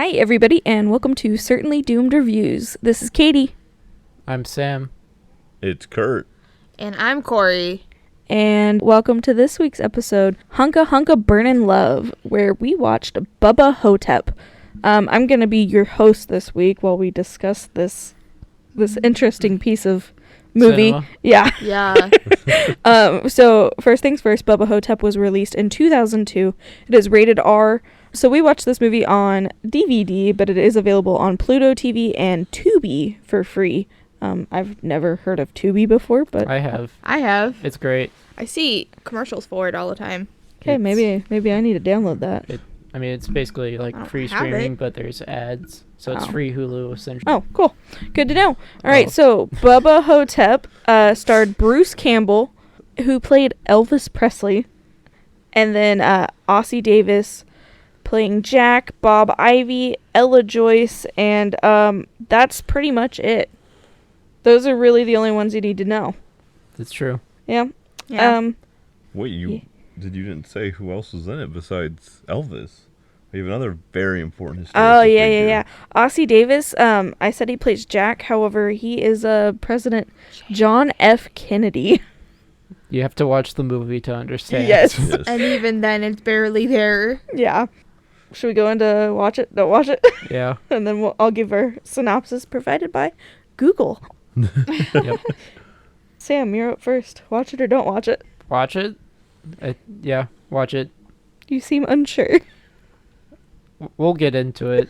Hi, everybody, and welcome to Certainly Doomed Reviews. This is Katie. I'm Sam. It's Kurt. And I'm Corey. And welcome to this week's episode, Hunka Burnin' Love, where we watched Bubba Ho-Tep. I'm going to be your host this week while we discuss this interesting piece of movie. Cinema. Yeah. So first things first, Bubba Ho-Tep was released in 2002. It is rated R. So we watched this movie on DVD, but it is available on Pluto TV and Tubi for free. I've never heard of Tubi before, but I have. It's great. I see commercials for it all the time. Okay, maybe I need to download that. It's basically like free streaming, but there's ads. So it's free Hulu, essentially. Oh, cool. Good to know. All right, so Bubba Ho-Tep starred Bruce Campbell, who played Elvis Presley, and then Ossie Davis playing Jack, Bob Ivy, Ella Joyce, and that's pretty much it. Those are really the only ones you need to know. That's true. Yeah. Wait, you didn't say who else was in it besides Elvis? We have another very important historical figure. Yeah. Ossie Davis, I said he plays Jack. However, he is President John F. Kennedy. You have to watch the movie to understand. Yes. And even then, it's barely there. Yeah. Should we go into watch it? Don't watch it? Yeah. And then I'll give our synopsis provided by Google. Yep. Sam, you're up first. Watch it or don't watch it. Watch it. Yeah, watch it. You seem unsure. We'll get into it.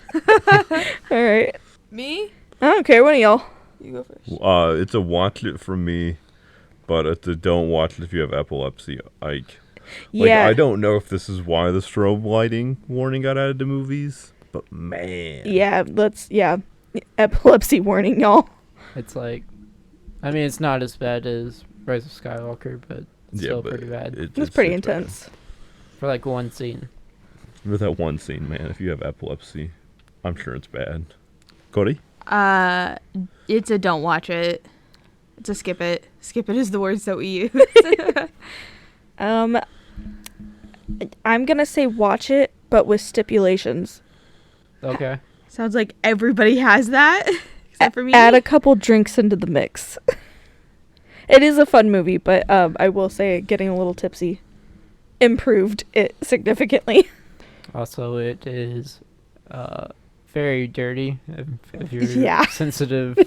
All right. Me? I don't care. One of y'all. You go first. It's a watch it from me, but it's a don't watch it if you have epilepsy. Yeah. I don't know if this is why the strobe lighting warning got added to movies, but man. Yeah. Epilepsy warning, y'all. It's like, it's not as bad as Rise of Skywalker, but it's still pretty bad. It's pretty intense. For like one scene. For that one scene, man, if you have epilepsy, I'm sure it's bad. Cody? It's a don't watch it. It's a skip it. Skip it is the words that we use. I'm gonna say watch it, but with stipulations. Okay. Sounds like everybody has that, except for me. Add a couple drinks into the mix. It is a fun movie, but I will say getting a little tipsy improved it significantly. Also, it is very dirty if you're sensitive to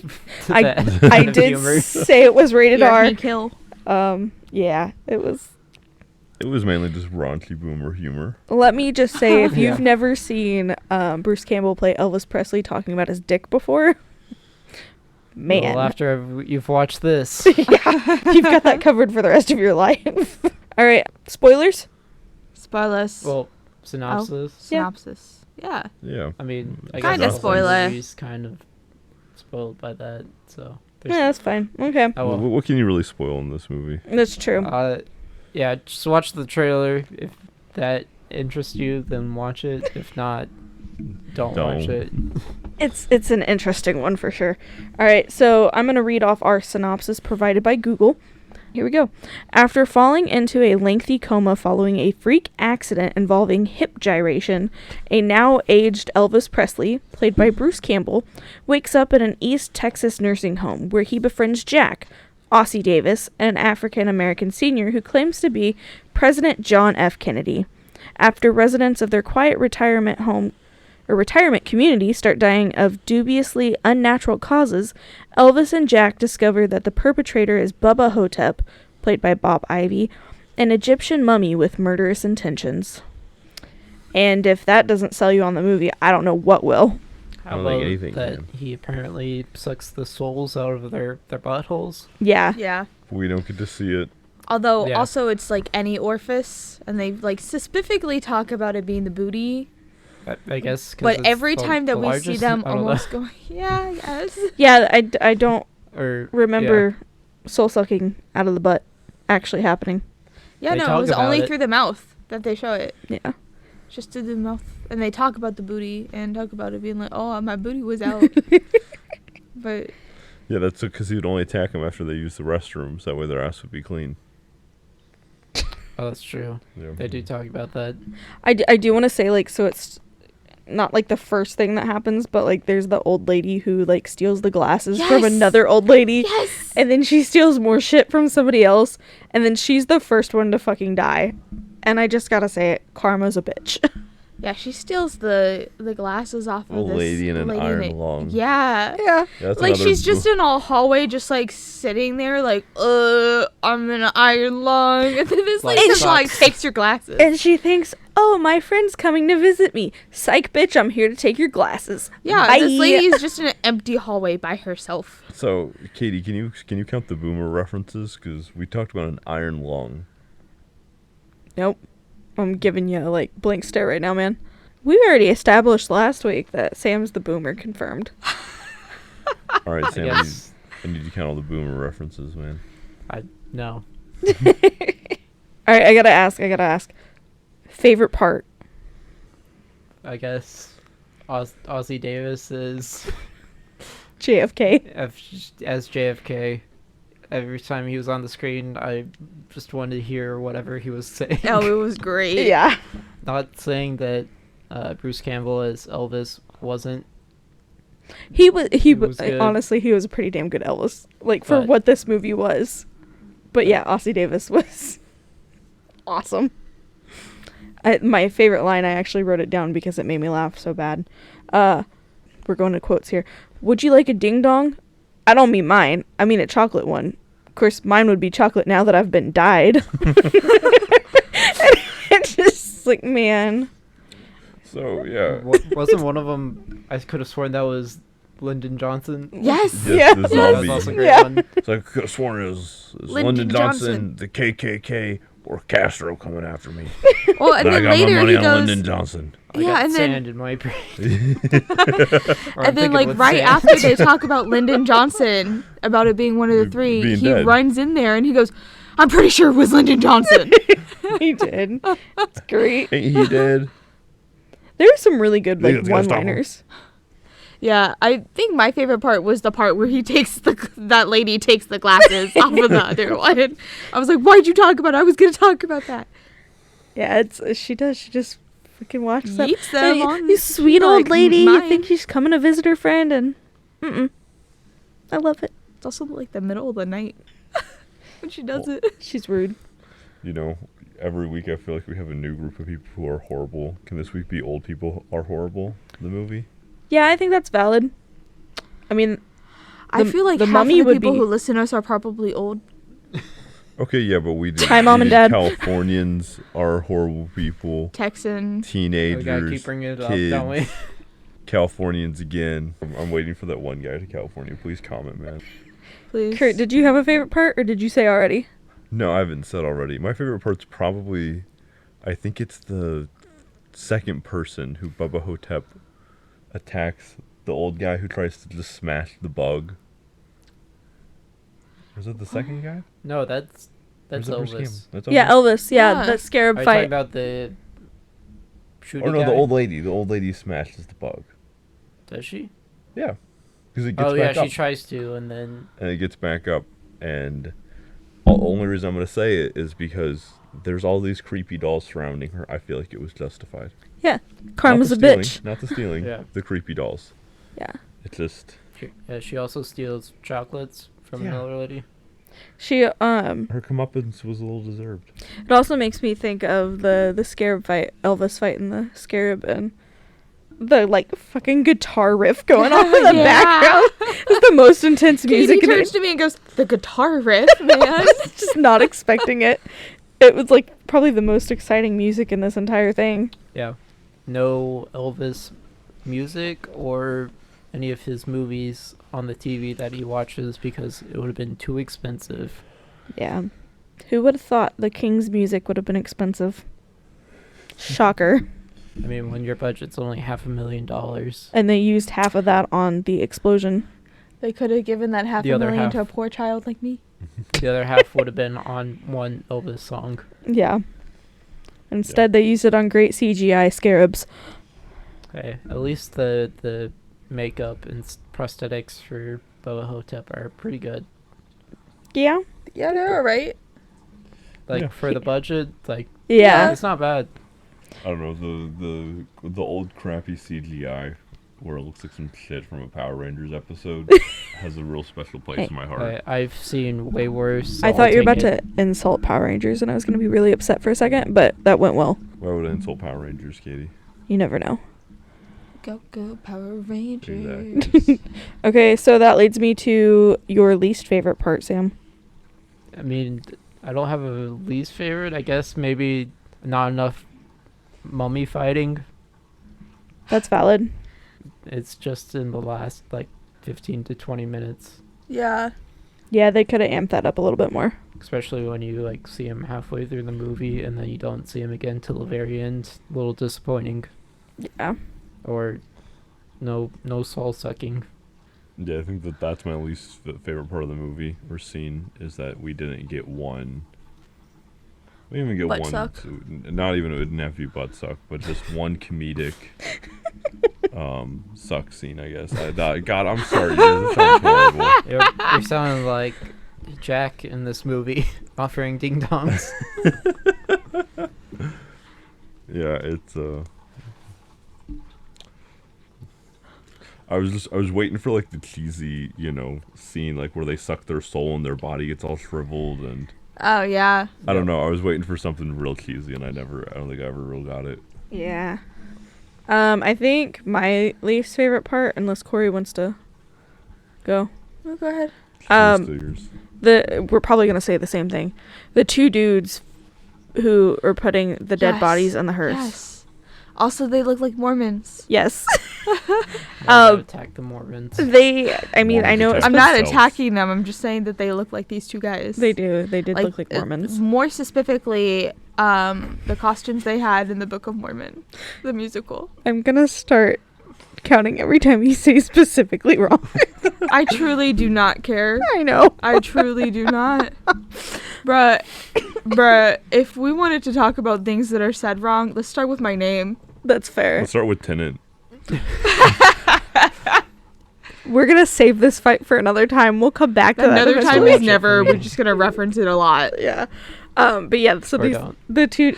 that. I did say it was rated R. Kill. Yeah, it was. It was mainly just raunchy boomer humor. Let me just say, if you've never seen Bruce Campbell play Elvis Presley talking about his dick before, man. Well, after you've watched this. Yeah, you've got that covered for the rest of your life. All right, spoilers? Spoilers. Well, synopsis. Synopsis. Yeah. Yeah. I Kinda guess spoiler. The movie's kind of spoiled by that, so. Yeah, that's fine. Okay. Oh, well. What can you really spoil in this movie? That's true. Yeah, just watch the trailer. If that interests you, then watch it. If not, don't watch it. It's an interesting one for sure. All right, so I'm going to read off our synopsis provided by Google. Here we go. After falling into a lengthy coma following a freak accident involving hip gyration, a now-aged Elvis Presley, played by Bruce Campbell, wakes up in an East Texas nursing home where he befriends Jack, Ossie Davis, an African-American senior who claims to be President John F. Kennedy. After residents of their quiet retirement community start dying of dubiously unnatural causes, Elvis and Jack discover that the perpetrator is Bubba Ho-Tep, played by Bob Ivy, an Egyptian mummy with murderous intentions. And if that doesn't sell you on the movie, I don't know what will. How about that he apparently sucks the souls out of their buttholes? Yeah. Yeah. We don't get to see it. Although, also, it's like any orifice, and they like specifically talk about it being the booty. I guess. But every time that we see them almost going, yes. Yeah, I don't remember soul sucking out of the butt actually happening. Yeah, no, it was only through the mouth that they show it. Yeah. Just through the mouth. And they talk about the booty and talk about it being like, oh, my booty was out. But. Yeah, that's because he would only attack them after they use the restrooms. That way their ass would be clean. Oh, that's true. Yeah. They do talk about that. I do want to say, like, so it's not like the first thing that happens, but like there's the old lady who like steals the glasses Yes! from another old lady. Yes. And then she steals more shit from somebody else, and then she's the first one to fucking die. And I just gotta say it, karma's a bitch. Yeah, she steals the glasses off of Old this lady in an iron lung. Yeah. Yeah. That's Like, another she's just in a hallway, just, like, sitting there, like, I'm in an iron lung. And then this Like, lady just, like, sucks. takes your glasses. And she thinks, oh, my friend's coming to visit me. Psych, bitch, I'm here to take your glasses. Yeah, Bye. this lady is just in an empty hallway by herself. So, Katie, can you count the boomer references? Because we talked about an iron lung. Nope. I'm giving you a, like, blank stare right now, man. We already established last week that Sam's the boomer, confirmed. All right, Sam, guess. I need to count all the boomer references, man. No. All right, I gotta ask. Favorite part? I guess Ozzie Davis is JFK. as JFK. Every time he was on the screen, I just wanted to hear whatever he was saying. Oh, it was great. Yeah. Not saying that Bruce Campbell as Elvis wasn't. He was good. honestly, he was a pretty damn good Elvis. Like, for But- what this movie was. But yeah, Ossie Davis was awesome. My favorite line, I actually wrote it down because it made me laugh so bad. We're going to quotes here. Would you like a ding dong? I don't mean mine. I mean a chocolate one. Of course, mine would be chocolate now that I've been dyed. It's just like, man. So, yeah. Wasn't one of them? I could have sworn that was Lyndon Johnson. Yes. Yeah. The That zombie. was also a great Yeah. one. So I could have sworn it was Lyndon Lyndon Johnson, Johnson. the KKK, or Castro coming after me. Well, and But I then got my later money he on goes, Lyndon Johnson. I Yeah, got and then- sand in my brain. and then like right after they talk about Lyndon Johnson, about it being one of the three, Being he dead. runs in there and he goes, I'm pretty sure it was Lyndon Johnson. He did. It's great. Ain't he dead? There were some really good, You like, think it's gonna stop him? one-liners. Yeah, I think my favorite part was the part where he takes that lady takes the glasses off of the other one. I was like, why'd you talk about it? I was going to talk about that. Yeah, she does. She just freaking watches them. Yeets them Hey, on, you sweet old like, lady. You mine. think she's coming to visit her friend, and I love it. It's also like the middle of the night when she does it. She's rude. You know, every week I feel like we have a new group of people who are horrible. Can this week be old people are horrible? The movie? Yeah, I think that's valid. I mean, I The- feel like the half mummy of the would people be- who listen to us are probably old. Okay, yeah, but we did. Hi, Mom we and did Dad. Californians are horrible people. Texan. We Teenagers. gotta keep bringing it up, kids, don't we? Californians again. I'm waiting for that one guy to California. Please comment, man. Please. Kurt, did you have a favorite part, or did you say already? No, I haven't said already. My favorite part's probably, I think it's the second person who Bubba Ho-Tep attacks the old guy who tries to just smash the bug. Was it the second guy? No, that's Or is it Bruce Elvis. Campbell? That's Yeah, Elvis. Yeah, Yeah. the Scarab Are you talking Fight. about the shooty Or no, guy? the old lady. The old lady smashes the bug. Does she? Yeah. Because it gets Oh yeah, back up. she tries to, and then And it gets back up. And the only reason I'm going to say it is because there's all these creepy dolls surrounding her. I feel like it was justified. Yeah, Karma's a Not the stealing, bitch. Not the stealing. Yeah. The creepy dolls. Yeah. It's just... she also steals chocolates from Yeah. another lady. She Her comeuppance was a little deserved. It also makes me think of the Scarab Fight, Elvis fighting the Scarab, and the like fucking guitar riff going on in the Yeah. background. It's the most intense music. Katie in turns it. to me and goes, the guitar riff, man. Just not expecting it. It was like probably the most exciting music in this entire thing. Yeah. No Elvis music or any of his movies on the TV that he watches because it would have been too expensive. Yeah. Who would have thought the King's music would have been expensive? Shocker. I mean, when your budget's only $500,000. And they used half of that on the explosion. They could have given that The other $500,000 to a half. poor child like me. The other half would have been on one Elvis song. Yeah. Instead, they used it on great CGI scarabs. Hey, at least the makeup and prosthetics for Bubba Ho-Tep are pretty good. Yeah. Yeah, they're alright. Like, Yeah. for the budget, like, Yeah. it's not bad. I don't know, the old crappy CGI where it looks like some shit from a Power Rangers episode has a real special place in my heart. I've seen way worse. I thought you were about to insult Power Rangers, and I was going to be really upset for a second, but that went well. Why would I insult Power Rangers, Katie? You never know. Go Power Rangers. Exactly. Okay, so that leads me to your least favorite part, Sam. I mean, I don't have a least favorite. I guess maybe not enough mummy fighting. That's valid. It's just in the last, 15 to 20 minutes. Yeah. Yeah, they could have amped that up a little bit more. Especially when you, see him halfway through the movie and then you don't see him again till the very end. A little disappointing. Yeah. Or no soul sucking. Yeah, I think that's my least favorite part of the movie or scene is that we didn't get one. We didn't even get Butt one. suck. Not even, it didn't have to be butt suck, but just one comedic suck scene, I guess. God, I'm sorry. That sounds horrible. You're sounding like Jack in this movie, offering ding dongs. Yeah, it's I was waiting for the cheesy, scene where they suck their soul and their body gets all shriveled and Oh, yeah. I don't know. I was waiting for something real cheesy and I don't think I ever really got it. Yeah. I think my least favorite part, unless Corey wants to go. Oh, go ahead. We're probably gonna say the same thing. The two dudes who are putting the dead bodies on the hearse. Yes. Also, they look like Mormons. Yes. Attack the Mormons. I mean, I know Mormons I'm attack not themselves. attacking them. I'm just saying that they look like these two guys. they do. They did look like Mormons. More specifically, the costumes they had in the Book of Mormon, the musical. I'm gonna start counting every time you say specifically wrong. I truly do not care. I know. I truly do not. Bruh, if we wanted to talk about things that are said wrong, let's start with my name. That's fair. Let's start with Tenet. We're gonna save this fight for another time. We'll come back to that Another time eventually. is never. We're just gonna reference it a lot. Yeah. But yeah, so Or these don't. the two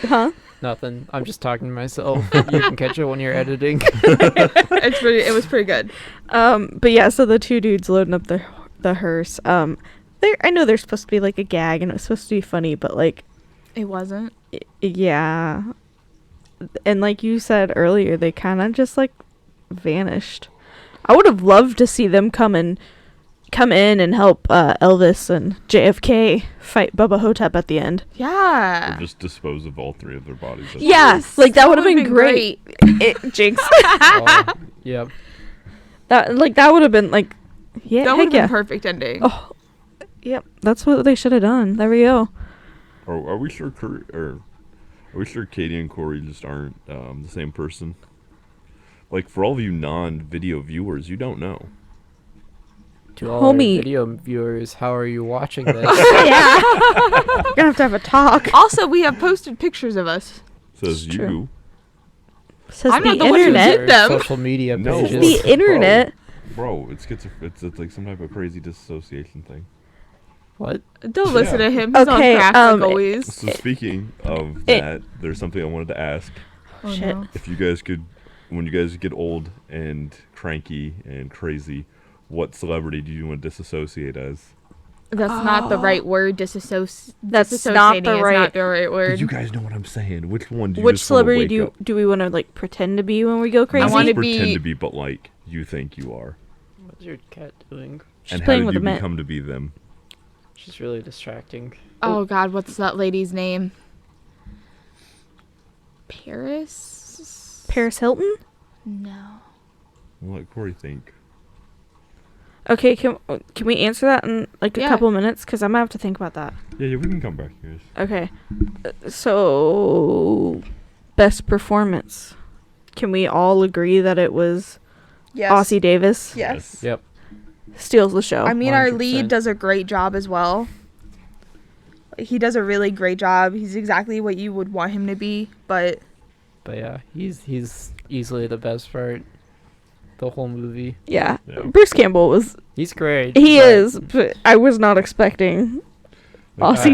Nothing. I'm just talking to myself. You can catch it when you're editing. It was pretty good. But yeah, so the two dudes loading up the hearse. I know they're supposed to be like a gag and it was supposed to be funny, but It wasn't. yeah. And like you said earlier, they kind of just vanished. I would have loved to see them come in and help Elvis and JFK fight Bubba Ho-Tep at the end. Yeah. Or just dispose of all three of their bodies. Yes, that would have been great. Jinx. Yep. That would have been yeah. That would have heck yeah. been perfect ending. Oh, yep. That's what they should have done. There we go. Are we sure Katie and Corey just aren't the same person? For all of you non-video viewers, you don't know. To all our Homie. video viewers, how are you watching this? Yeah. We're gonna have to have a talk. Also, we have posted pictures of us. Says It's you. true. Says I'm the not the one who internet. did them. Social media No. pages. The internet. Bro, it's like some type of crazy dissociation thing. What? Don't Yeah. listen to him. He's Okay, on crack like always. So speaking of that, there's something I wanted to ask. Oh, Shit. no. If you guys could, when you guys get old and cranky and crazy, what celebrity do you want to disassociate as? That's not the right word. That's not Disassociating the is right. not the right word. You guys know what I'm saying. Which one do you Which just wanna celebrity wake up? do we want to pretend to be when we go crazy? I wanna Not pretend be- to be, but you think you are. What's your cat doing? She's And how playing did with you a mint. become to be them? She's really distracting. Oh God, what's that lady's name? Paris? Paris Hilton. No. I'll let Corey think. Okay, can we answer that in a Yeah. couple minutes? Because I'm gonna have to think about that. Yeah, we can come back, guys. Okay. So, best performance. Can we all agree that it was Yes. Aussie Davis? Yes. Yep. Steals the show. I mean, our lead 100%. does a great job as well. He does a really great job. He's exactly what you would want him to be, but But yeah, he's easily the best part. The whole movie. Yeah. Yeah. Bruce Campbell was. He's great. He but is, but I was not expecting Aussie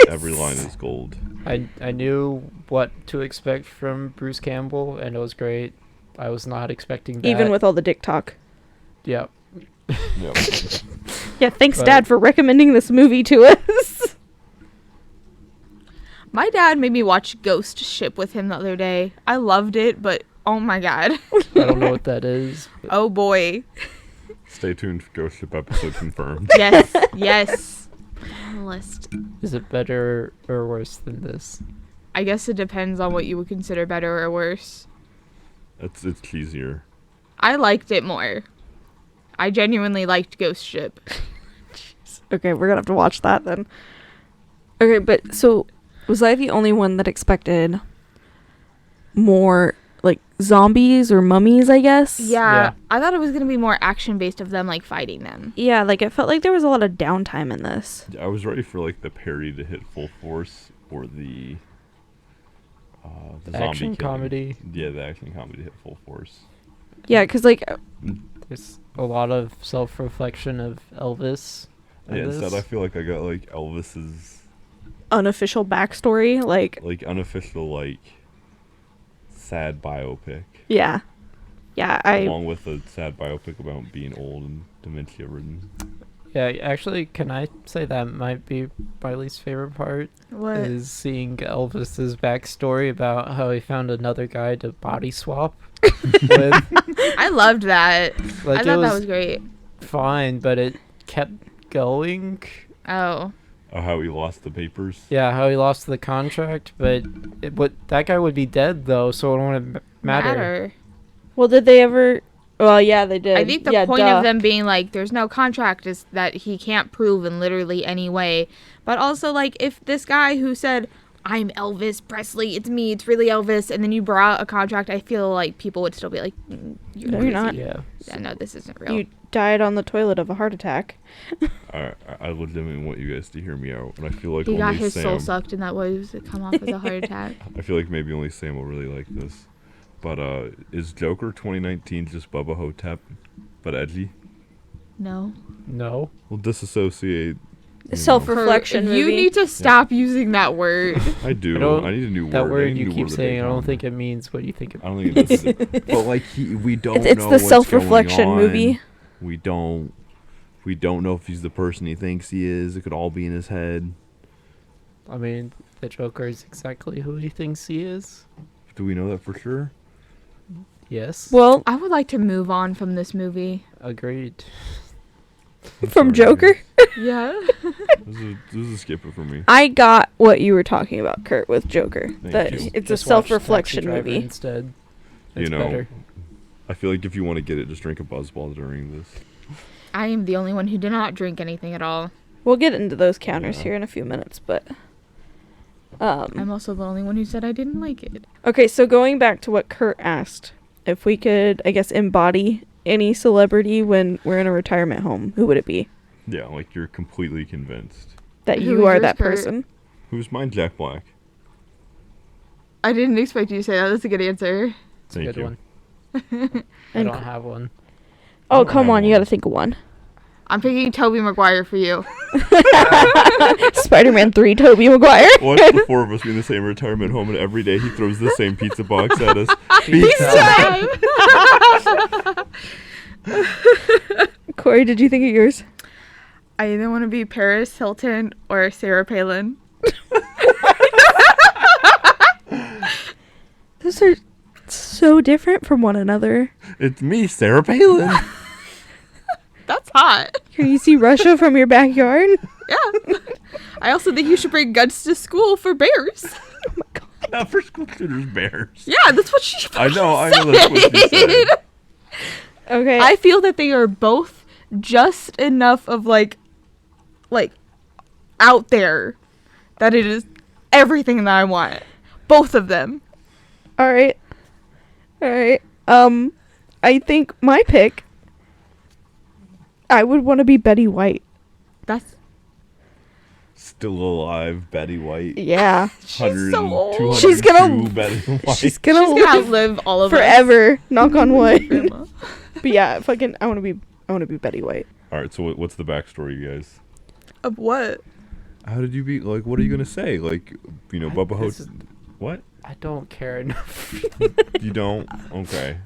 every Davis. line is gold. I knew what to expect from Bruce Campbell, and it was great. I was not expecting that. Even with all the dick talk. Yeah. Yep. Yeah, thanks, But- Dad, for recommending this movie to us. My dad made me watch Ghost Ship with him the other day. I loved it, but oh my god. I don't know what that is. but- Oh boy. Stay tuned for Ghost Ship episode confirmed. Yes. Yes. On the list. Is it better or worse than this? I guess it depends on what you would consider better or worse. It's cheesier. I liked it more. I genuinely liked Ghost Ship. Okay, we're gonna have to watch that then. Okay, but so was I the only one that expected more like zombies or mummies, I guess? Yeah, I thought it was going to be more action based of them like fighting them. Yeah, like it felt like there was a lot of downtime in this. I was ready for like the parody to hit full force or the zombie Action killing. comedy. Yeah, the action comedy to hit full force. Yeah, because like There's a lot of self-reflection of Elvis. in Yeah, instead this. I feel like I got like Elvis's unofficial backstory, like unofficial like sad biopic. yeah, Along with a sad biopic about being old and dementia ridden. Yeah, actually, can I say that might be my least favorite part? What? Is seeing Elvis's backstory about how he found another guy to body swap with. I loved that. Like, I thought that was great. fine, but it kept going. Oh. Oh, how he lost the papers. Yeah, how he lost the contract, but that guy would be dead though, so it wouldn't matter. well, did they ever? Well, yeah, they did. I think the yeah, point duh. of them being like, there's no contract is that he can't prove in literally any way. But also, like, if this guy who said, I'm Elvis Presley, it's me, it's really Elvis, and then you brought a contract, I feel like people would still be like, No, you're crazy." not. Yeah. Yeah, no, this isn't real. You died on the toilet of a heart attack. I legitimately want you guys to hear me out, and I feel like He got only his soul Sam. sucked, and that was it come off as a heart attack. I feel like maybe only Sam will really like this. But is Joker 2019 just Bubba Ho-Tep, but edgy? No. No. We'll disassociate. Self-reflection You movie. need to stop using that word. I do. don't- I need a new word. That I word need a you new keep word of saying, I don't Bacon. think it means what you think it I don't think it does. But like we don't It's know the what's self-reflection going on. movie. We don't know if he's the person he thinks he is. It could all be in his head. I mean, the Joker is exactly who he thinks he is. Do we know that for sure? Yes. Well, I would like to move on from this movie. Agreed. from Sorry. Joker, Yeah. This is a skipper for me. I got what you were talking about, Kurt, with Joker. Thank That you. it's a Just watch self-reflection Taxi Driver movie. Instead. You It's know, better. I feel like if you want to get it, just drink a Buzzball during this. I am the only one who did not drink anything at all. We'll get into those counters Yeah. here in a few minutes, but I'm also the only one who said I didn't like it. okay, so going back to what Kurt asked, if we could, I guess, embody any celebrity when we're in a retirement home, who would it be? Yeah, like you're completely convinced. That Who you is are yours, that Kurt? person. Who's mine? Jack Black. I didn't expect you to say that. That's a good answer. It's a Thank good you. one. I And don't have one. Oh, don't come have on, you one. gotta think of one. I'm picking Tobey Maguire for you. Spider-Man 3, Tobey Maguire. Watch the four of us be in the same retirement home, and every day he throws the same pizza box at us. Pizza. Corey, did you think of yours? I either want to be Paris Hilton or Sarah Palin. Those are so different from one another. It's me, Sarah Palin. That's hot. Can you see Russia from your backyard? Yeah. I also think you should bring guns to school for bears. Not for school shooters, bears. Yeah, that's what she I know that's what she said. Okay. I feel that they are both just enough of like out there that it is everything that I want. Both of them. All right. I think my pick, I would want to be Betty White. That's Still alive, Betty White. Yeah. she's so old. She's gonna- Betty White. She's gonna She's gonna live outlive all of us. forever. Knock on wood. Grandma. But yeah, fucking, I want to be Betty White. All right, so what's the backstory, you guys? Of what? How did you be like? What are you gonna say? Like, Bubba Ho-Tep. What? I don't care enough. You don't? Okay.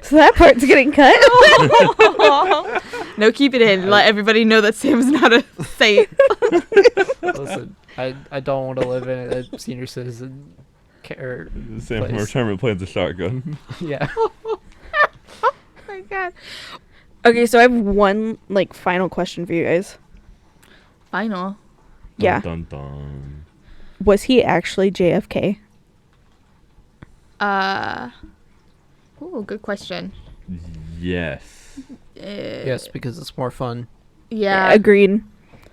So that part's getting cut. No, keep it in. Let everybody know that Sam's not a saint. Listen, I don't want to live in a senior citizen care Sam from place. retirement plans a shotgun. Yeah. Oh my god. Okay, so I have one final question for you guys. Final. Yeah. Dun, dun, dun. Was he actually JFK? Ooh, good question. Yes. Yes, because it's more fun. Yeah. Agreed.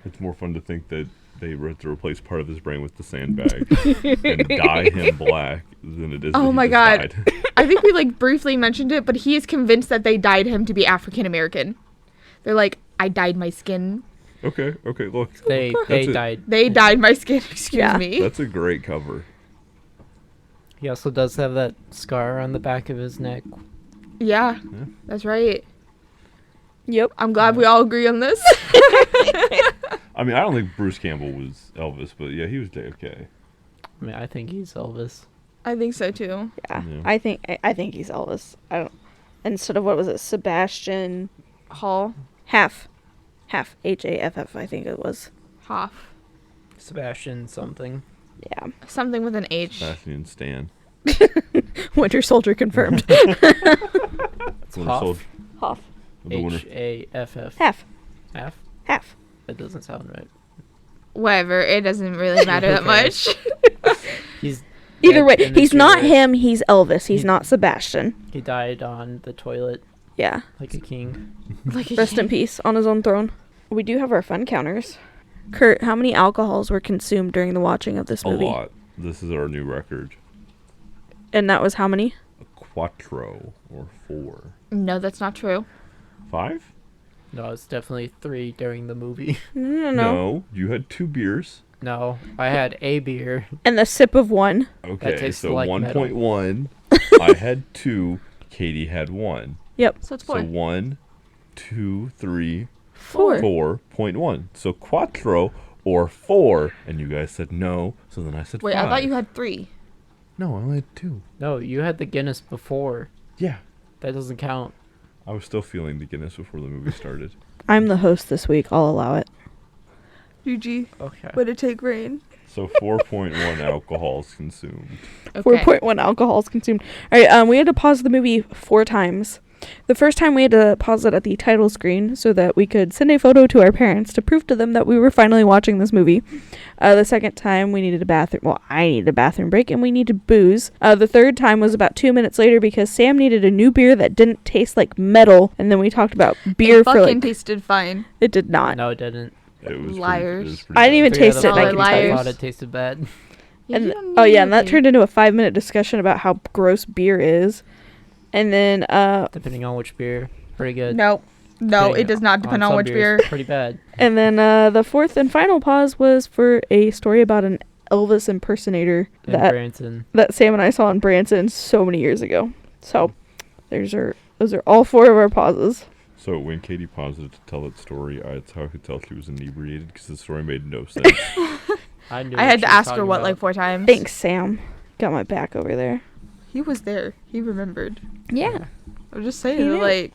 It's more fun to think that they had to replace part of his brain with the sandbag and dye him black than it is. Oh that he my just God. died. I think we briefly mentioned it, but he is convinced that they dyed him to be African American. They're like, I dyed my skin. Okay. Look, They That's it. died. They dyed my skin. Excuse Yeah. me. that's a great cover. He also does have that scar on the back of his neck. Yeah, Yeah. that's right. Yep. I'm glad we all agree on this. I mean, I don't think Bruce Campbell was Elvis, but yeah, he was JFK. I mean, I think he's Elvis. I think so too. Yeah. Yeah. I think he's Elvis. I don't. Instead of what was it, Sebastian Hall. Haff, Haff, I think it was. Hoff. Sebastian something. Yeah. Something with an H. Sebastian Stan. Winter Soldier confirmed. It's Winter Hoff. Soldier. Hoff. The winter. H-A-F-F. Half. Half? That doesn't sound right. Whatever. It doesn't really matter that Okay. much. He's Either way, dead in the he's not spirit. him. He's Elvis. He's He- not Sebastian. He died on the toilet Yeah. like a king. Rest in peace on his own throne. We do have our fun counters. Kurt, how many alcohols were consumed during the watching of this A movie? lot. This is our new record. And that was how many? A quattro or 4. No, that's not true. 5? No, it's definitely 3 during the movie. No. No, you had 2 beers. No, I had a beer. And the sip of one. Okay, tastes so like 1.1. I had 2. Katie had 1. Yep. So it's So 4. 1, 2, 3, 4. 4.1. So quattro or 4. And you guys said no. So then I said Wait, 5. I thought you had 3. No, I only had 2. No, you had the Guinness before. Yeah. That doesn't count. I was still feeling the Guinness before the movie started. I'm the host this week. I'll allow it. GG. Okay. Way to take rain. So 4.1 alcohols consumed. Okay. 4.1 alcohols consumed. All right, we had to pause the movie 4 times. The first time we had to pause it at the title screen so that we could send a photo to our parents to prove to them that we were finally watching this movie. The second time we needed a bathroom. Well, I needed a bathroom break and we needed booze. The third time was about 2 minutes later because Sam needed a new beer that didn't taste like metal. And then we talked about beer It for fucking like... tasted fine. It did not. No, it didn't. It was Liars. Pretty I didn't even bad. taste it. Forget And I all can the tell you. I liars. thought it tasted bad. Yeah, And you don't oh need yeah, and that anything. turned into a 5-minute discussion about how gross beer is. And then Depending on which beer. Pretty good. No, Depending it does not depend on some which beers, beer. Pretty bad. And then the fourth and final pause was for a story about an Elvis impersonator In that Branson. Sam and I saw in Branson so many years ago. So those are all 4 of our pauses. So when Katie paused it to tell that story, that's how I could tell she was inebriated because the story made no sense. I knew I what had she to was ask her talking what about. 4 times. Thanks, Sam. Got my back over there. He was there. He remembered. Yeah. I'm just saying, He knew.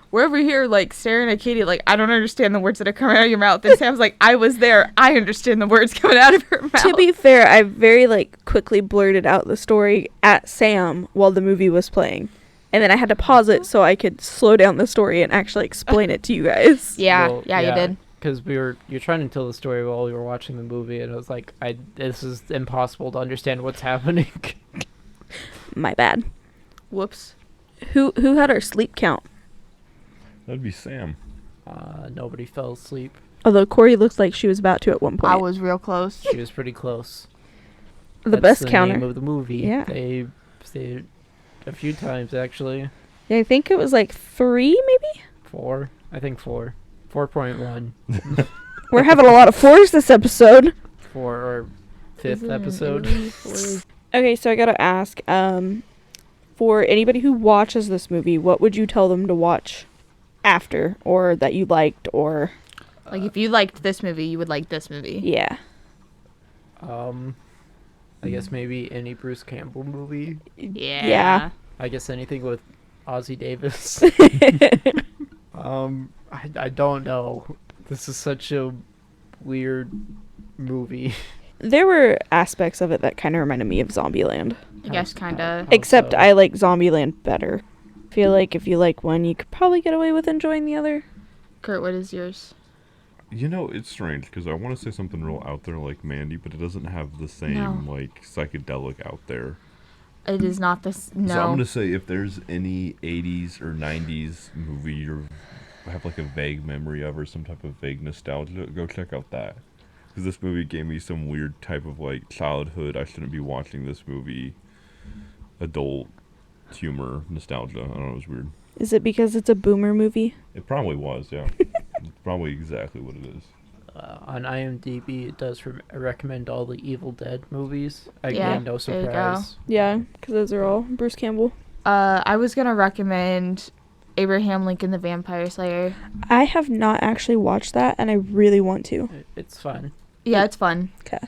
we're over here, staring at Katie, I don't understand the words that are coming out of your mouth. And Sam's like, I was there. I understand the words coming out of her mouth. To be fair, I very quickly blurted out the story at Sam while the movie was playing. And then I had to pause it so I could slow down the story and actually explain it to you guys. Yeah, Well, you did. Because you're trying to tell the story while we were watching the movie, and I was like, this is impossible to understand what's happening. My bad. Whoops. Who had our sleep count? That'd be Sam. Nobody fell asleep. Although Corey looked like she was about to at one point. I was real close. She was pretty close. the That's best the counter. name of the movie. Yeah. They stayed a few times actually. Yeah, I think it was 3 maybe? 4. I think 4. 4.1. We're having a lot of 4s this episode. 4 or 5th episode. Okay, so I gotta ask, for anybody who watches this movie, what would you tell them to watch after, or that you liked, or... Like, if you liked this movie, you would like this movie. Yeah. I guess maybe any Bruce Campbell movie. Yeah. I guess anything with Ozzie Davis. I don't know. This is such a weird movie. There were aspects of it that kind of reminded me of Zombieland. I guess, kind of. Except so? I like Zombieland better. Feel like if you like one, you could probably get away with enjoying the other. Kurt, what is yours? You know, it's strange because I want to say something real out there like Mandy, but it doesn't have the same like psychedelic out there. It is not this. No. So I'm gonna say if there's any 80s or 90s movie you have like a vague memory of or some type of vague nostalgia, go check out that. Because this movie gave me some weird type of like childhood, I shouldn't be watching this movie, adult humor nostalgia. I don't know, it was weird. Is it because it's a boomer movie? It probably was, yeah. It's probably exactly what it is. On IMDb, it does recommend all the Evil Dead movies. Yeah, Again, no there you go. surprise. Yeah, because those are all Bruce Campbell. I was gonna recommend Abraham Lincoln the Vampire Slayer. I have not actually watched that, and I really want to. It's fun. Yeah, it's fun. Okay.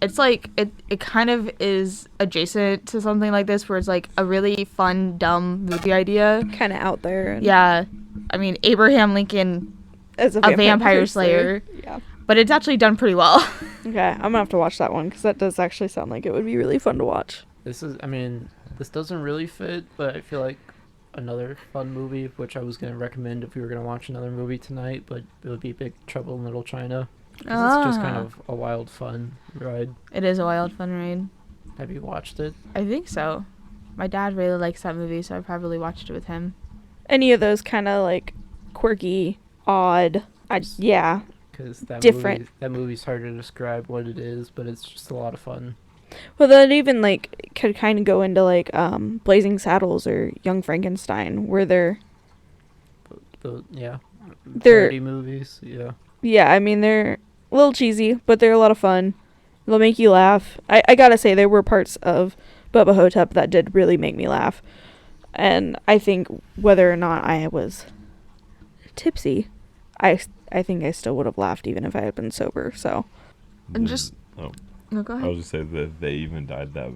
It's like it kind of is adjacent to something like this, where it's like a really fun, dumb movie idea. Kind of out there. And Yeah, I mean Abraham Lincoln, as a vampire slayer. Yeah. But it's actually done pretty well. Okay, I'm gonna have to watch that one because that does actually sound like it would be really fun to watch. This doesn't really fit, but I feel like another fun movie, which I was going to recommend if we were going to watch another movie tonight, but it would be Big Trouble in Little China. 'Cause it's just kind of a wild, fun ride. It is a wild, fun ride. Have you watched it? I think so. My dad really likes that movie, so I probably watched it with him. Any of those kind of like quirky, odd, yeah. Because Different. that movie's hard to describe what it is, but it's just a lot of fun. Well, that even like could kind of go into like Blazing Saddles or Young Frankenstein, where they're They're They're- movies. yeah, I mean they're a little cheesy, but they're a lot of fun. They'll make you laugh. I gotta say there were parts of Bubba Ho-Tep that did really make me laugh, and I think whether or not I was tipsy, I think I still would have laughed even if I had been sober. So And just- Oh, No, go I ahead. was just say that they even died that.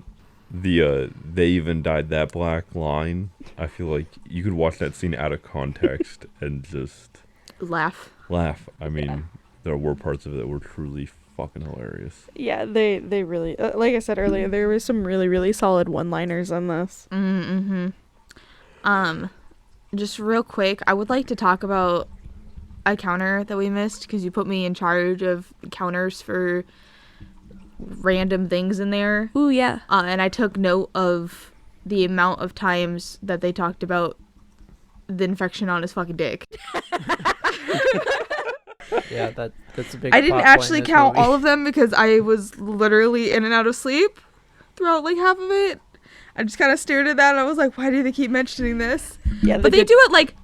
They even died that black line. I feel like you could watch that scene out of context and just Laugh. laugh. I mean, there were parts of it that were truly fucking hilarious. yeah, they really like I said earlier, there were some really really solid one-liners on this. Mm-hmm. Just real quick, I would like to talk about a counter that we missed because you put me in charge of counters for random things in there. Ooh yeah. And I took note of the amount of times that they talked about the infection on his fucking dick. Yeah, that's a big. I didn't plot point actually in this count movie. all of them because I was literally in and out of sleep throughout like half of it. I just kind of stared at that and I was like, why do they keep mentioning this? Yeah, But they do it like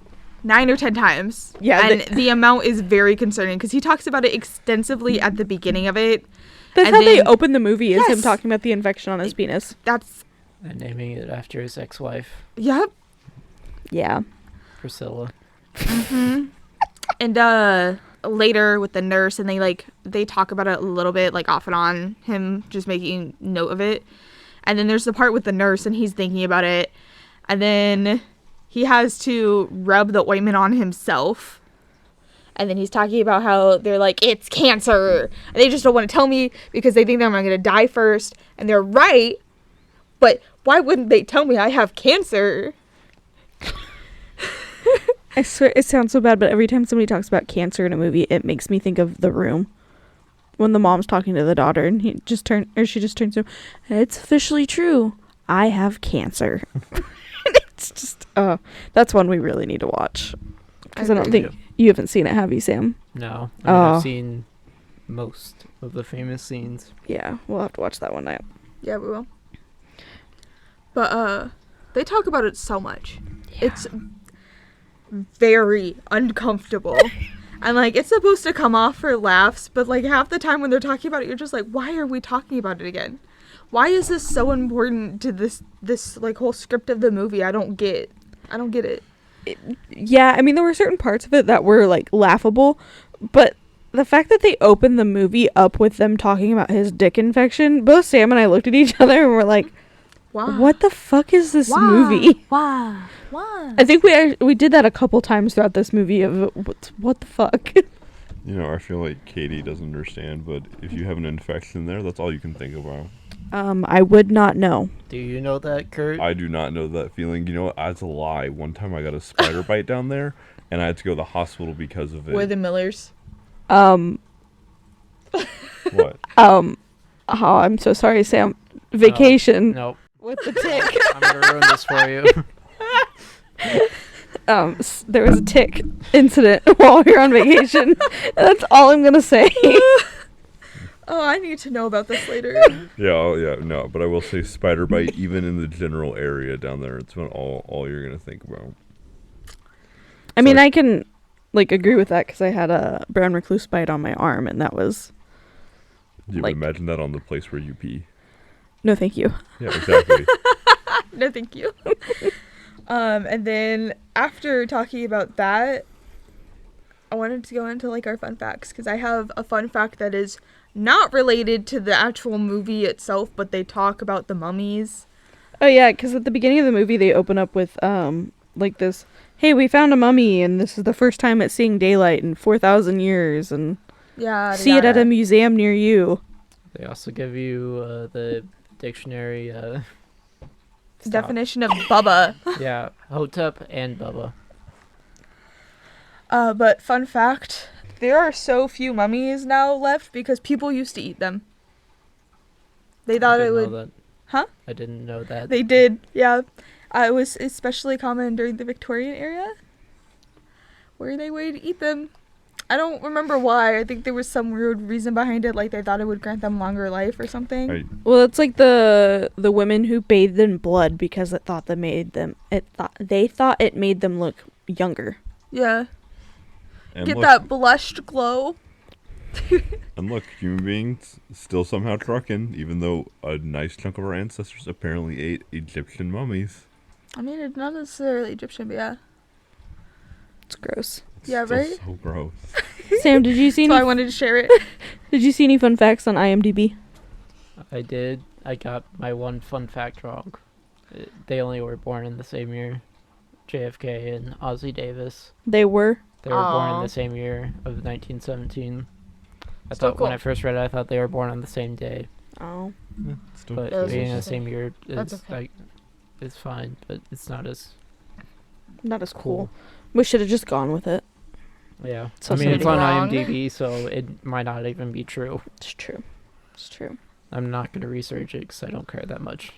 9 or 10 times. Yeah, And the amount is very concerning because he talks about it extensively at the beginning of it. That's and how they then- open the movie, is him Yes. talking about the infection on his penis. That's, And naming it after his ex-wife, yep. Yeah. Priscilla. And later with the nurse, and they talk about it a little bit, like off and on, him just making note of it. And then there's the part with the nurse and he's thinking about it. And then he has to rub the ointment on himself. And then he's talking about how they're like, it's cancer. And they just don't want to tell me because they think that I'm going to die first. And they're right. But why wouldn't they tell me I have cancer? I swear it sounds so bad, but every time somebody talks about cancer in a movie, it makes me think of The Room. When the mom's talking to the daughter and she just turns to him, it's officially true. I have cancer. It's just, that's one we really need to watch. Because I don't think you haven't seen it, have you, Sam? No, I mean, Oh. I've seen most of the famous scenes. Yeah, we'll have to watch that one night. Yeah, we will. But they talk about it so much. It's very uncomfortable. And like it's supposed to come off for laughs, but like half the time when they're talking about it, you're just like, why are we talking about it again? Why is this so important to this like whole script of the movie? I don't get it. Yeah, I mean, there were certain parts of it that were, like, laughable, but the fact that they opened the movie up with them talking about his dick infection, both Sam and I looked at each other and were like, Why? what the fuck is this movie? Why? I think we did that a couple times throughout this movie of, what the fuck? You know, I feel like Katie doesn't understand, but if you have an infection there, that's all you can think about. I would not know. Do you know that, Kurt? I do not know that feeling. You know what? That's a lie. One time I got a spider bite down there, and I had to go to the hospital because of it. Were the Millers? What? Oh, I'm so sorry, Sam. Vacation. Nope. With the tick. I'm gonna ruin this for you. There was a tick incident while we were on vacation. That's all I'm gonna say. Oh, I need to know about this later. Yeah, oh, yeah, no, but I will say spider bite, even in the general area down there, it's been all you're gonna think about. I mean, I can, like, agree with that because I had a brown recluse bite on my arm, and that was... You like, imagine that on the place where you pee. No, thank you. Yeah, exactly. No, thank you. And then after talking about that, I wanted to go into, like, our fun facts, because I have a fun fact that is not related to the actual movie itself, but they talk about the mummies. Oh, yeah, because at the beginning of the movie, they open up with, like, this, hey, we found a mummy, and this is the first time it's seeing daylight in 4,000 years, and see it at a museum near you. They also give you the dictionary definition of Bubba. Yeah, Ho-Tep and Bubba. But fun fact, there are so few mummies now left because people used to eat them. They thought it would... That. Huh? I didn't know that. They did, yeah. It was especially common during the Victorian era, where they would eat them. I don't remember why. I think there was some weird reason behind it, like they thought it would grant them longer life or something. Well, it's like the women who bathed in blood because they thought it made them look younger. Yeah. And Get look, that blushed glow. And look, human beings still somehow trucking, even though a nice chunk of our ancestors apparently ate Egyptian mummies. I mean, it's not necessarily Egyptian, but yeah. It's gross. It's Yeah, still right? so gross. Sam, did you see So I any? wanted to share it. Did you see any fun facts on IMDb? I did. I got my one fun fact wrong. They only were born in the same year. JFK and Ozzie Davis. They were. They were born in Aw. the same year of 1917. I Still thought when cool. I first read it, I thought they were born on the same day. Oh. Yeah, still But That was being in the interesting. same year That's is okay. like, it's fine, but it's not as Not as cool. cool. We should have just gone with it. Yeah. So I mean, it's on something wrong. IMDb, so it might not even be true. It's true. It's true. I'm not going to research it because I don't care that much.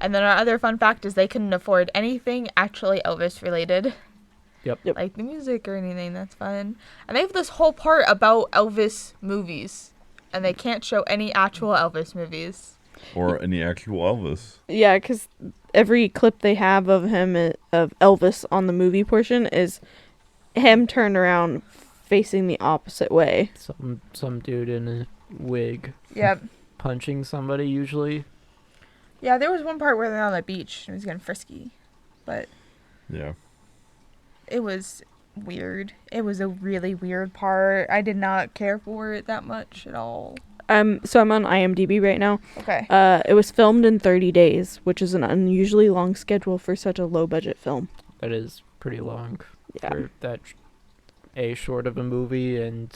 And then our other fun fact is they couldn't afford anything actually Elvis related. Yep. Like the music or anything, that's fun. And they have this whole part about Elvis movies. And they can't show any actual Elvis movies. or any actual Elvis. Yeah, because every clip they have of him, of Elvis on the movie portion, is him turned around facing the opposite way. Some dude in a wig Yep. punching somebody usually. Yeah, there was one part where they're on the beach and it was getting frisky. But Yeah. it was weird. It was a really weird part. I did not care for it that much at all. So I'm on IMDb right now. Okay. It was filmed in 30 days, which is an unusually long schedule for such a low-budget film. That is pretty long Yeah. for that short of a movie, and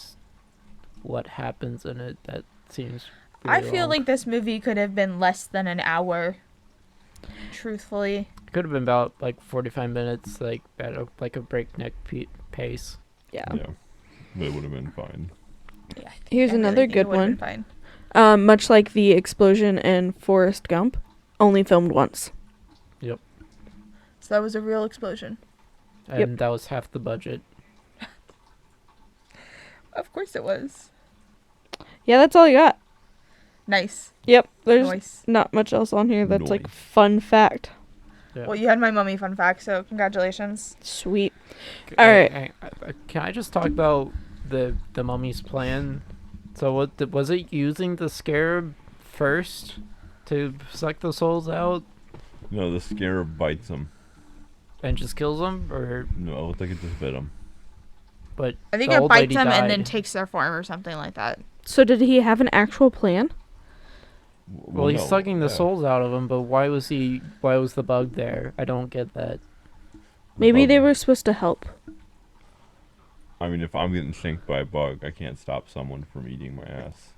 what happens in it, that seems I really feel long. like this movie could have been less than an hour. Truthfully. Could have been about like 45 minutes, like at a breakneck pace. Yeah. Yeah. But it would have been fine. Yeah, Here's I really another think it good would've one. been fine. Much like the explosion in Forrest Gump, only filmed once. Yep. So that was a real explosion. And that was half the budget. Of course it was. Yeah, that's all you got. Nice. Yep, there's Nice. not much else on here that's like Nice. fun fact. Yeah. Well, you had my mummy fun fact, so congratulations. Sweet. C- All right. Can I just talk about the mummy's plan? So was it using the scarab first to suck the souls out? No, the scarab bites him. And just kills him, or No, it looked like it just bit him. but I think the it old bites lady them and then died. takes their form or something like that. So did he have an actual plan? Well, he's no, sucking the yeah. souls out of him, but why was the bug there? I don't get that. Maybe Bug. they were supposed to help. I mean, if I'm getting shanked by a bug, I can't stop someone from eating my ass.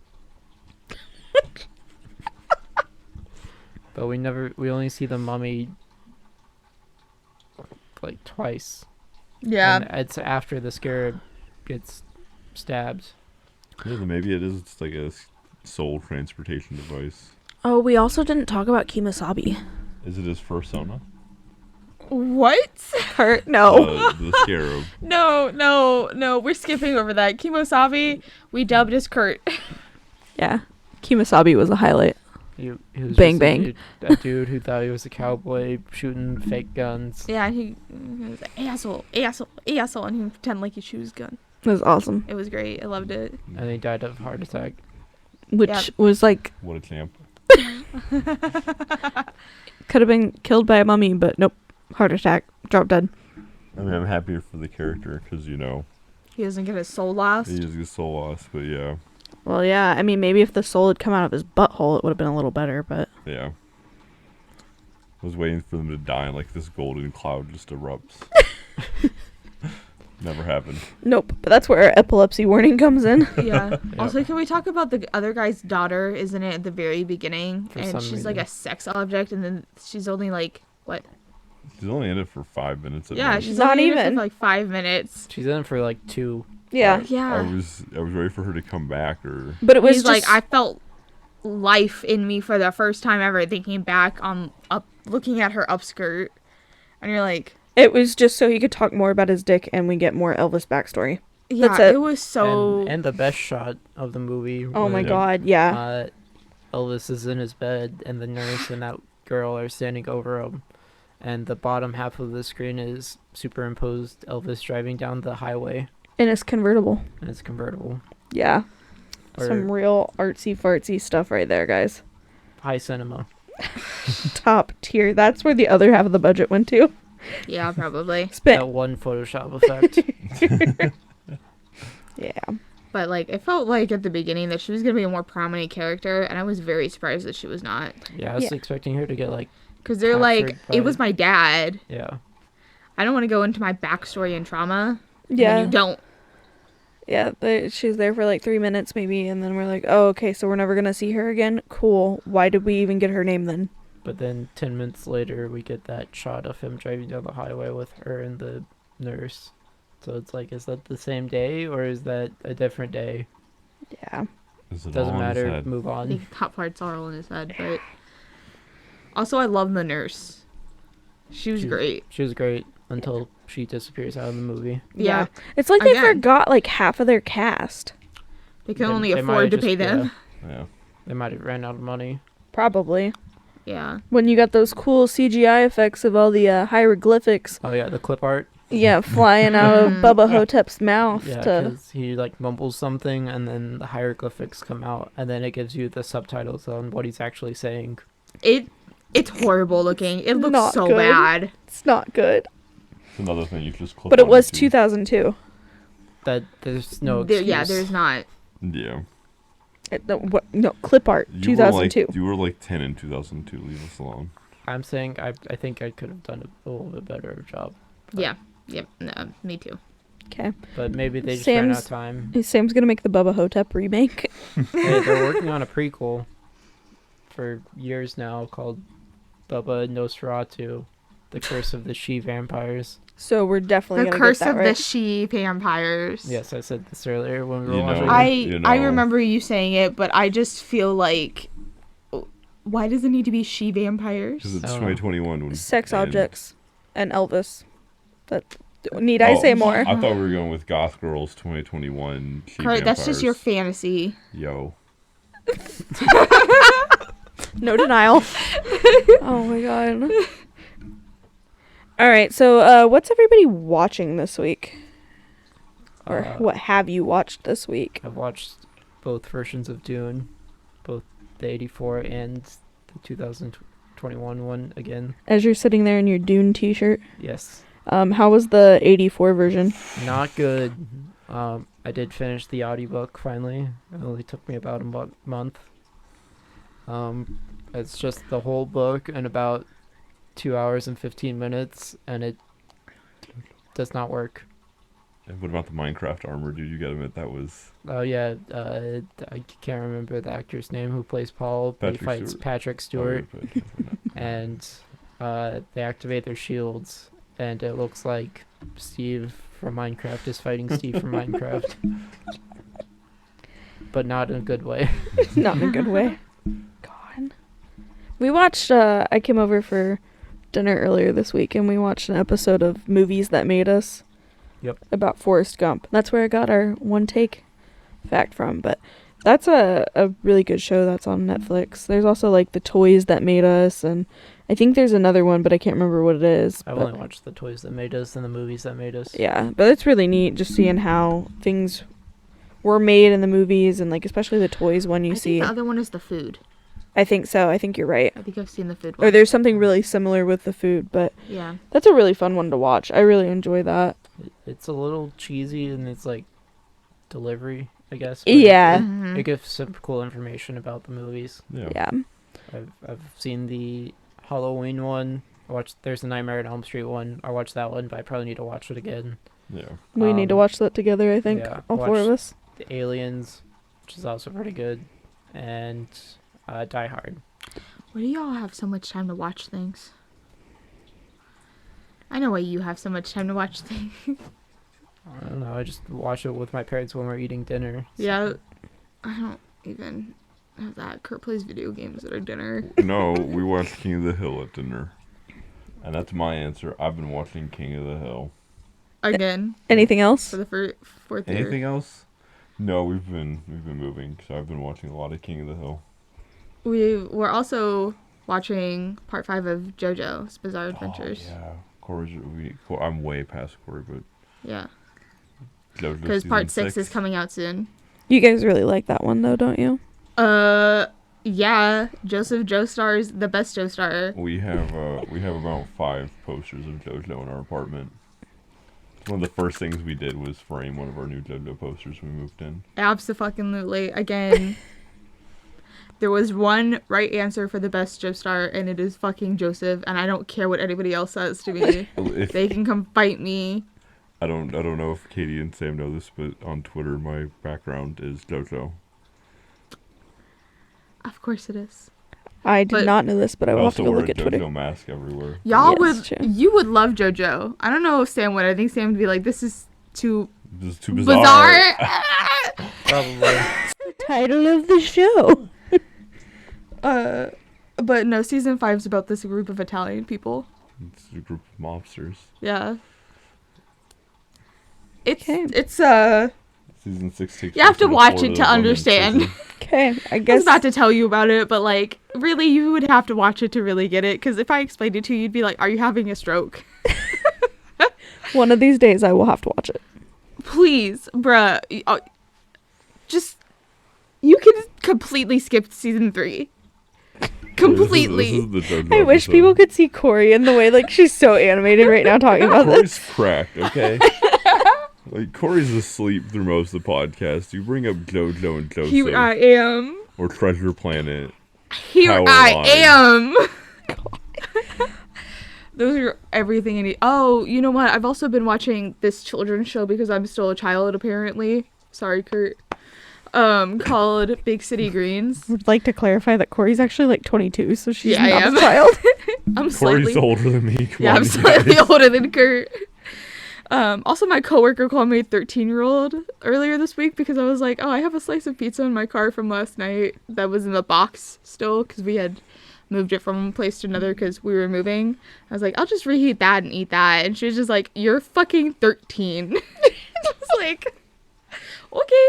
But we only see the mummy like twice. Yeah. And it's after the scarab gets stabbed. Yeah, then maybe it is like a soul transportation device. Oh, we also didn't talk about Kemosabe. Is it his fursona? What? Kurt, no. The scarab. No. We're skipping over that. Kemosabe, we dubbed as Kurt. Yeah. Kemosabe was a highlight. He was Bang, just bang. A dude who thought he was a cowboy shooting fake guns. Yeah, he was like, asshole, and he would pretend like he shoots gun. It was awesome. It was great. I loved it. And he died of a heart attack. Which Yeah. was like, What a champ. could have been killed by a mummy, but nope. Heart attack. Drop dead. I mean, I'm happier for the character because, He doesn't get his soul lost. he just gets soul lost, but yeah. Well, yeah. I mean, maybe if the soul had come out of his butthole, it would have been a little better, but... Yeah. I was waiting for them to die and like this golden cloud just erupts. Never happened. Nope. But that's where our epilepsy warning comes in. Yeah. Also, can we talk about the other guy's daughter, isn't it, at the very beginning? For And some she's like reason. a sex object, and then she's only like, what? She's only in it for 5 minutes. At Yeah, most. she's Not only in it even. for like 5 minutes. She's in for like 2. Yeah. Yeah. I was ready for her to come back, or But it was He's just... like, I felt life in me for the first time ever, thinking back on looking at her upskirt, and you're like, It was just so he could talk more about his dick and we get more Elvis backstory. yeah, That's it. it was so. And the best shot of the movie. Oh my Yeah. god, yeah. Elvis is in his bed, and the nurse and that girl are standing over him. And the bottom half of the screen is superimposed Elvis driving down the highway, And it's convertible. and it's convertible. Yeah. Or Some real artsy fartsy stuff right there, guys. high cinema. Top tier. That's where the other half of the budget went to. Yeah, probably. Spent. That one Photoshop effect. Yeah. But like, it felt like at the beginning that she was gonna be a more prominent character, and I was very surprised that she was not. Yeah, I was Yeah. expecting her to get like, Because they're like, Captured it by- was my dad. yeah. I don't want to go into my backstory and trauma. And Yeah. then you don't. Yeah, she's there for like 3 minutes maybe, and then we're like, oh, okay, so we're never gonna see her again? Cool. Why did we even get her name then? But then 10 minutes later, we get that shot of him driving down the highway with her and the nurse. So it's like, is that the same day, or is that a different day? Yeah. is it Doesn't all in his matter. head? Move I on. think top parts are all in his head. But also, I love the nurse. She was She- great. She was great until she disappears out of the movie. Yeah. It's like they Again. forgot like half of their cast. They can They- only they might afford to have pay just- them. Yeah. They might have ran out of money. Probably. Yeah. When you got those cool CGI effects of all the hieroglyphics, Oh yeah, the clip art. yeah, flying out of Mhm. Bubba Ho-Tep's mouth Yeah, to... because he like mumbles something, and then the hieroglyphics come out, and then it gives you the subtitles on what he's actually saying. It's horrible looking. It looks Not so good. bad. It's not good. It's another thing you just clip But it on was to. 2002. That there's no There- excuse. yeah, there's not. Yeah. No, clip art, You 2002. Were like, you were like 10 in 2002. Leave us alone. I'm saying I think I could have done a little bit better job, Yeah. Yep. No, me too. Okay. but maybe they just ran out of Sam's- time. Sam's gonna make the Bubba Ho-Tep remake. Hey, they're working on a prequel for years now called Bubba Nosferatu, The Curse of the She Vampires. So we're definitely The gonna Curse get that of right. the She Vampires. Yes, I said this earlier when we were You know. watching. I- I you know. remember you saying it, but I just feel like, why does it need to be she vampires? Because it's I don't know. 2021. When, Sex and- objects and Elvis. Need I say more? I thought we were going with Goth Girls 2021. She Right, that's just your Vampires. fantasy. Yo. No denial. Oh my god. All right, so what's everybody watching this week? Or what have you watched this week? I've watched both versions of Dune, both the 84 and the 21 one again. As you're sitting there in your Dune t-shirt. Yes. How was the 84 version? Not good. I did finish the audiobook finally. It only took me about a month. It's just the whole book in about 2 hours and 15 minutes, and it does not work. And what about the Minecraft armor, dude? You gotta admit that was... Oh yeah, I can't remember the actor's name who plays Paul, but he fights Patrick Stewart, and they activate their shields, and it looks like Steve from Minecraft is fighting Steve from Minecraft. But not in a good way. Not in a good way. God. We watched, I came over for dinner earlier this week, and we watched an episode of Movies That Made Us. Yep. About Forrest Gump. That's where I got our one take fact from, but that's a really good show that's on Netflix. There's also like The Toys That Made Us, and I think there's another one, but I can't remember what it is. I've only watched The Toys That Made Us and The Movies That Made Us. Yeah, but it's really neat just seeing how things were made in the movies, and like especially the toys one you see. I think the other one is the food. I think so. I think you're right. I think I've seen the food one. Or there's something really similar with the food, but yeah, that's a really fun one to watch. I really enjoy that. It's a little cheesy in its like delivery, I guess. Yeah. It gives some cool information about the movies. Yeah. I've seen the Halloween one. There's the Nightmare on Elm Street one. I watched that one, but I probably need to watch it again. Yeah. We need to watch that together, I think. Yeah, all four of us. The Aliens, which is also pretty good, and Die Hard. Why do y'all have so much time to watch things? I know why you have so much time to watch things. I don't know. I just watch it with my parents when we're eating dinner. So. Yeah. I don't even have that. Kurt plays video games at our dinner. No, we watched King of the Hill at dinner. And that's my answer. I've been watching King of the Hill. Again. Anything else? For the fourth year. Anything else? No, we've been moving, so I've been watching a lot of King of the Hill. We were also watching part 5 of JoJo's Bizarre Adventures. Oh, yeah. I'm way past Corey, but... Yeah. Because part 6 is coming out soon. You guys really like that one, though, don't you? Yeah. Joseph Joestar is the best Joestar. We have about 5 posters of JoJo in our apartment. One of the first things we did was frame one of our new JoJo posters when we moved in. Abso-fucking-lutely. Again, there was one right answer for the best Joestar, and it is fucking Joseph, and I don't care what anybody else says to me. They can come fight me. I don't know if Katie and Sam know this, but on Twitter my background is JoJo. Of course it is. I did not know this, but I will have to go look at Twitter. I also wear a JoJo mask everywhere. You would love JoJo. I don't know if Sam would. I think Sam would be like, this is too bizarre. Probably. The title of the show. But no, season 5 is about this group of Italian people. It's a group of mobsters. Yeah. Okay. It's Season 6 takes. You have to watch it to understand. Okay, I I guess. was about to tell you about it, but like, really, you would have to watch it to really get it. Because if I explained it to you, you'd be like, "Are you having a stroke?" One of these days, I will have to watch it. Please, bruh. Just you can completely skip season 3. Completely. This is the I wish people could see Corey in the way like she's so animated right now talking about Corey's this. cracked, okay? Like, Corey's asleep through most of the podcast. You bring up JoJo and Joseph. Here I am. Or Treasure Planet. Here Power I Line. am. Those are everything I need. Oh, you know what? I've also been watching this children's show because I'm still a child, apparently. Sorry, Kurt. Called Big City Greens. Would like to clarify that Corey's actually like 22, so she's Yeah, I not am. a child. I'm slightly... Corey's older than me. Come Yeah, on, I'm you slightly guys. older than Kurt. Also, my coworker called me a 13-year-old earlier this week because I was like, oh, I have a slice of pizza in my car from last night that was in the box still because we had moved it from one place to another because we were moving. I was like, I'll just reheat that and eat that. And she was just like, you're fucking 13. I was like, okay.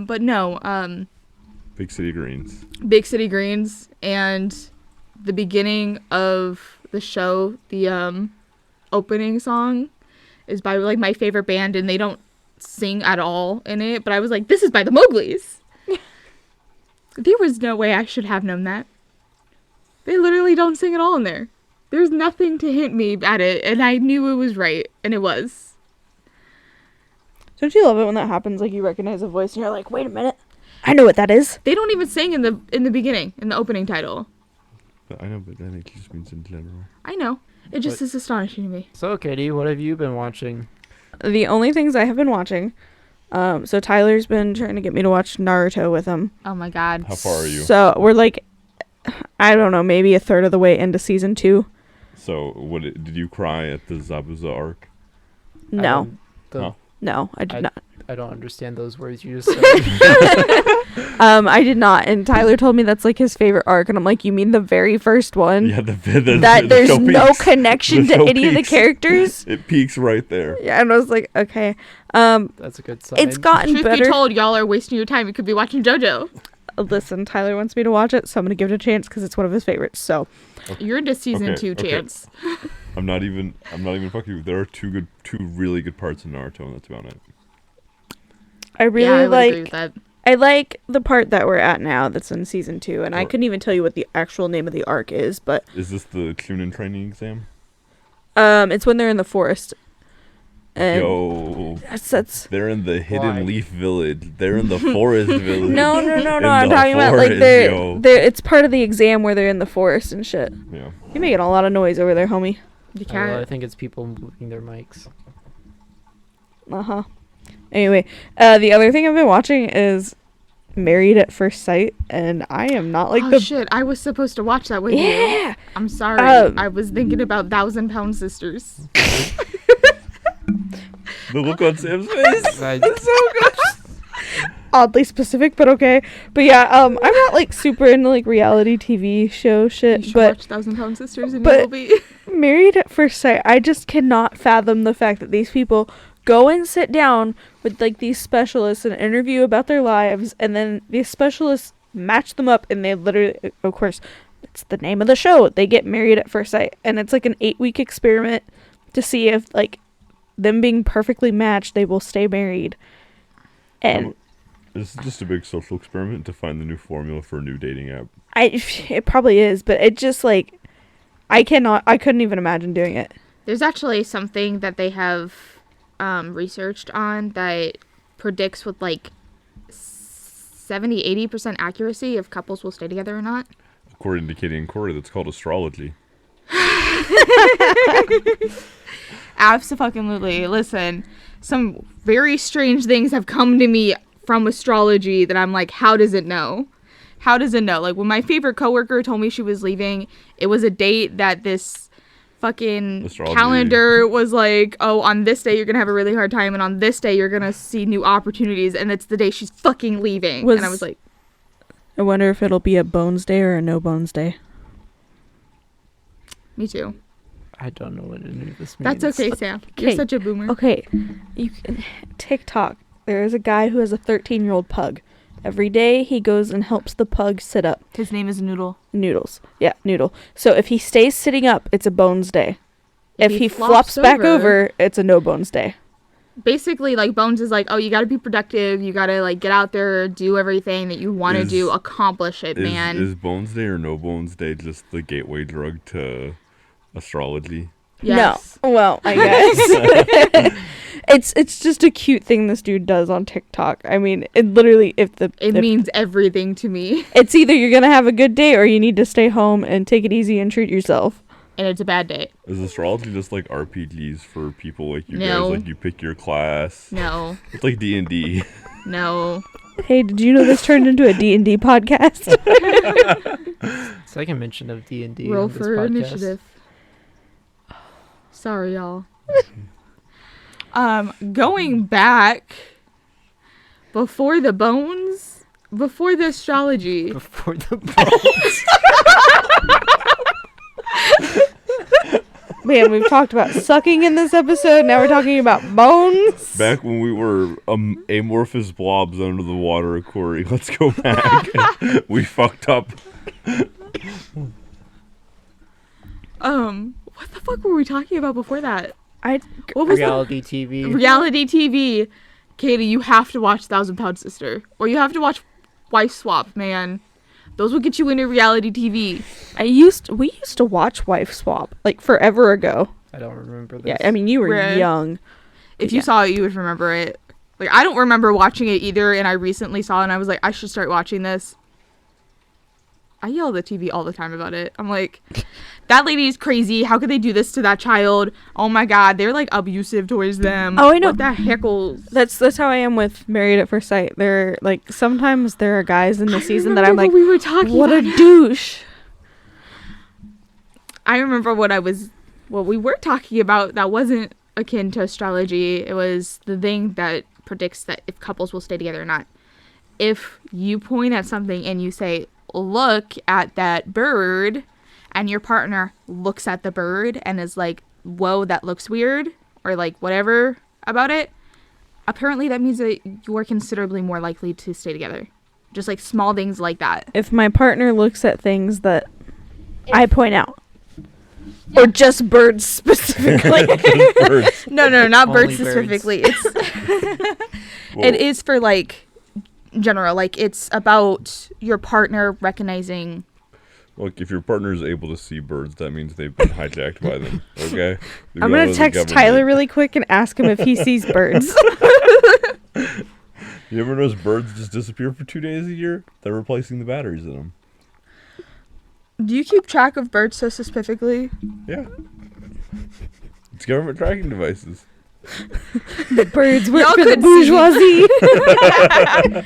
But no, Big City Greens. Big City Greens, and the beginning of the show, the opening song is by like my favorite band, and they don't sing at all in it, but I was like, this is by the Mowglis. There was no way I should have known that. They literally don't sing at all in there. There's nothing to hint me at it, and I knew it was right, and it was. Don't you love it when that happens? Like, you recognize a voice, and you're like, wait a minute. I know what that is. They don't even sing in the beginning, in the opening title. I know, but then it just means in general. I know. It just is astonishing to me. So, Katie, what have you been watching? The only things I have been watching, so Tyler's been trying to get me to watch Naruto with him. Oh my god. How far are you? So we're like, I don't know, maybe a third of the way into season 2. So, did you cry at the Zabuza arc? No. Huh? No, I did not. I don't understand those words you just said. I did not. And Tyler told me that's like his favorite arc, and I'm like, you mean the very first one? Yeah, that there's show no peaks. connection The to show any of the peaks. characters? It peaks right there. Yeah, and I was like, okay. That's a good sign. It's gotten Truth better. be told, y'all are wasting your time. You could be watching JoJo. Listen, Tyler wants me to watch it, so I'm gonna give it a chance because it's one of his favorites. So You're into season Okay, 2, okay. Chance. I'm not even fucking with you. There are two really good parts in Naruto, and that's about it. I really Yeah, I would agree with that. I like the part that we're at now that's in season 2, and I What? couldn't even tell you what the actual name of the arc is, but Is this the Chunin training exam? it's when they're in the forest. And Yo, that's they're in the Hidden Why? Leaf Village. They're in the Forest Village. no. In I'm the talking about like forest, they're yo. it's part of the exam where they're in the forest and shit. Yeah. You're making a lot of noise over there, homie. The Well, I cat. think it's people moving their mics. Anyway, the other thing I've been watching is Married at First Sight, and I am not like Oh the shit, I was supposed to watch that with you. yeah. I'm sorry. I was thinking about 1,000-Pound Sisters. The look on Sam's face. Oddly specific, but okay. But yeah, I'm not like super into like reality TV show You shit, should but watch 1,000-Pound Sisters and but- you will be. Married at First Sight, I just cannot fathom the fact that these people go and sit down with like these specialists and interview about their lives, and then these specialists match them up, and they literally, of course, it's the name of the show, they get married at first sight, and it's like an 8-week experiment to see if like them being perfectly matched, they will stay married. And This is just a big social experiment to find the new formula for a new dating app. it probably is, but it just like I couldn't even imagine doing it. There's actually something that they have researched on that predicts with like 70-80% accuracy if couples will stay together or not. According to Katie and Corey, that's called astrology. Absolutely. Listen, some very strange things have come to me from astrology that I'm like, how does it know? How does it know? Like, when my favorite coworker told me she was leaving, it was a date that this fucking Astrology. calendar was like, oh, on this day you're gonna have a really hard time, and on this day you're gonna see new opportunities, and it's the day she's fucking leaving. And I was like, I wonder if it'll be a bones day or a no bones day. me too. I don't know what any of this means. That's okay, Sam. You're Okay. such a boomer. Okay, you can TikTok. There is a guy who has a 13-year-old pug. Every day he goes and helps the pug sit up. His name is Noodle. Noodles. Yeah, Noodle. So if he stays sitting up, it's a bones day. If he he flops flops back over- over, it's a no bones day. Basically, like, Bones is like, oh, you gotta be productive, you gotta, like, get out there, do everything that you want to Is- do, accomplish it, Is man. Bones Day or No Bones Day just the gateway drug to astrology? Yes. No. Well, I guess. It's just a cute thing this dude does on TikTok. I mean, it literally, It means everything to me, it's either you're going to have a good day or you need to stay home and take it easy and treat yourself. and it's a bad day. Is astrology just like RPGs for people like you No. guys? Like you pick your class. No. It's like D&D. No. Hey, did you know this turned into a D&D podcast? Second mention of D&D. Roll on this for podcast. initiative. Sorry, y'all. Going back before the bones, before the astrology. Before the bones. Man, we've talked about sucking in this episode. Now we're talking about bones. Back when we were amorphous blobs under the water, Corey. Let's go back. We fucked up. What the fuck were we talking about before that? What was Reality TV. the reality TV? Katie, you have to watch 1,000-Pound Sister, or you have to watch Wife Swap, man. Those will get you into reality TV. We used to watch Wife Swap like forever ago. I don't remember this. Yeah, I mean you were Right. young. If you saw it, you would remember it. Like, I don't remember watching it either, and I recently saw it, and I was like, I should start watching this. I yell at the TV all the time about it. I'm like, that lady is crazy. How could they do this to that child? Oh my god, they're like abusive towards them. Oh, I know. What the heckles? That's how I am with Married at First Sight. There like sometimes there are guys in the season that I'm remember like, we were talking what a about douche. I remember what we were talking about that wasn't akin to astrology. It was the thing that predicts that if couples will stay together or not. If you point at something and you say, look at that bird, and your partner looks at the bird and is like, whoa, that looks weird, or like whatever about it, apparently that means that you're considerably more likely to stay together. Just like small things like that. If my partner looks at things that I point out. Or just birds specifically. Just birds. No, not Only birds birds. specifically. It's Whoa. it is for like general, like it's about your partner recognizing. Look, if your partner is able to see birds, that means they've been hijacked by them. Okay. I'm going to text Tyler really quick and ask him if he sees birds. You ever notice birds just disappear for 2 days a year? They're replacing the batteries in them. Do you keep track of birds so specifically? Yeah. It's government tracking devices. The birds work Y'all for the could see. bourgeoisie.